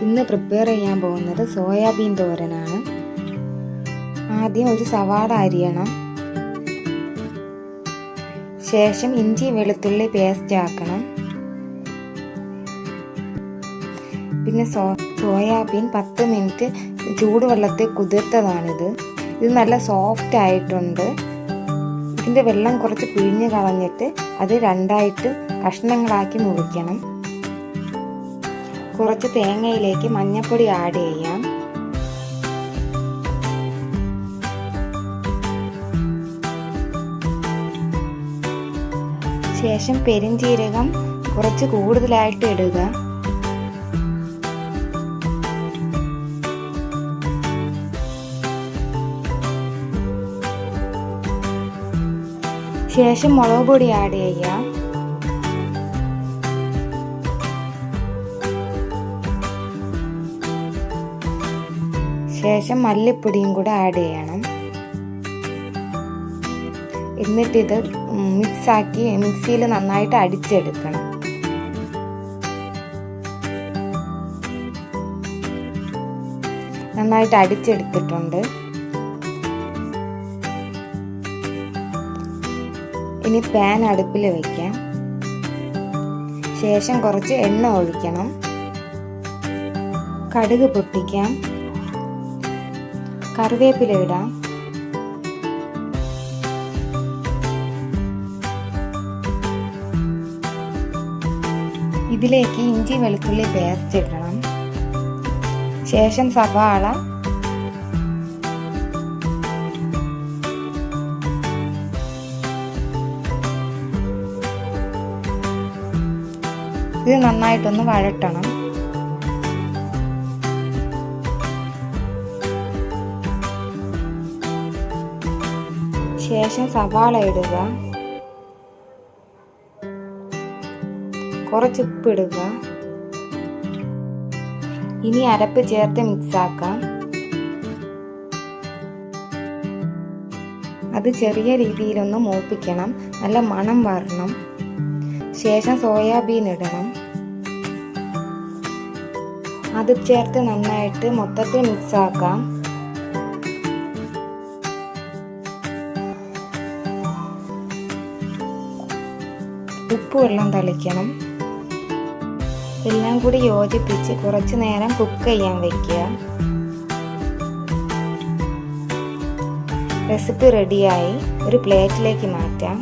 ഇന്ന് പ്രിപ്പയർ ചെയ്യാൻ പോകുന്നത് സോയാബീൻ തോരനാണ്. ആദ്യം ഒരു സവാള അരിയണം. ശേഷം ഇഞ്ചി വെളുത്തുള്ളി പേസ്റ്റ് ആക്കണം. പിന്നെ സോയാബീൻ 10 മിനിറ്റ് ചൂടുവെള്ളത്തിൽ കുതിർത്തതാണിത്. ഇത് നല്ല സോഫ്റ്റ് ആയിട്ടുണ്ട്. ഇതിൻ്റെ വെള്ളം കുറച്ച് പിഴിഞ്ഞ് കളഞ്ഞിട്ട് അത് രണ്ടായിട്ട് കഷ്ണങ്ങളാക്കി മുറിക്കണം. കുറച്ച് തേങ്ങയിലേക്ക് മഞ്ഞൾപ്പൊടി ആഡ് ചെയ്യാം. ശേഷം പെരിഞ്ജീരകം കുറച്ച് കൂടുതലായിട്ട് ഇടുക. ശേഷം മുളക് പൊടി ആഡ് ചെയ്യാം. ശേഷം മല്ലിപ്പൊടിയും കൂടെ ആഡ് ചെയ്യണം. എന്നിട്ടിത് മിക്സാക്കി മിക്സിയിൽ നന്നായിട്ട് അടിച്ചെടുക്കണം. നന്നായിട്ട് അടിച്ചെടുത്തിട്ടുണ്ട്. ഇനി പാൻ അടുപ്പിൽ വയ്ക്കാം. ശേഷം കുറച്ച് എണ്ണ ഒഴിക്കണം. കടുക് പൊട്ടിക്കാം. കറിവേപ്പില ഇടാം. ഇതിലേക്ക് ഇഞ്ചി വെളുത്തുള്ളി പേസ്റ്റ് ഇടണം. ശേഷം സവാള, ഇത് നന്നായിട്ടൊന്ന് വഴറ്റണം. ശേഷം സവാള ഇടുക. കുറച്ച് ഉപ്പ് ഇടുക. ഇനി അരപ്പ് ചേർത്ത് മിക്സ് ആക്കാം. അത് ചെറിയ രീതിയിലൊന്ന് മൂപ്പിക്കണം. നല്ല മണം വരണം. ശേഷം സോയാബീൻ ഇടണം. അത് ചേർത്ത് നന്നായിട്ട് മൊത്തത്തിൽ മിക്സ് ആക്കാം. ഉപ്പ് വെള്ളം തളിക്കണം. എല്ലാം കൂടി യോജിപ്പിച്ച് കുറച്ച് നേരം കുക്ക് ചെയ്യാൻ വെക്കുക. റെസിപ്പി റെഡിയായി. ഒരു പ്ലേറ്റിലേക്ക് മാറ്റാം.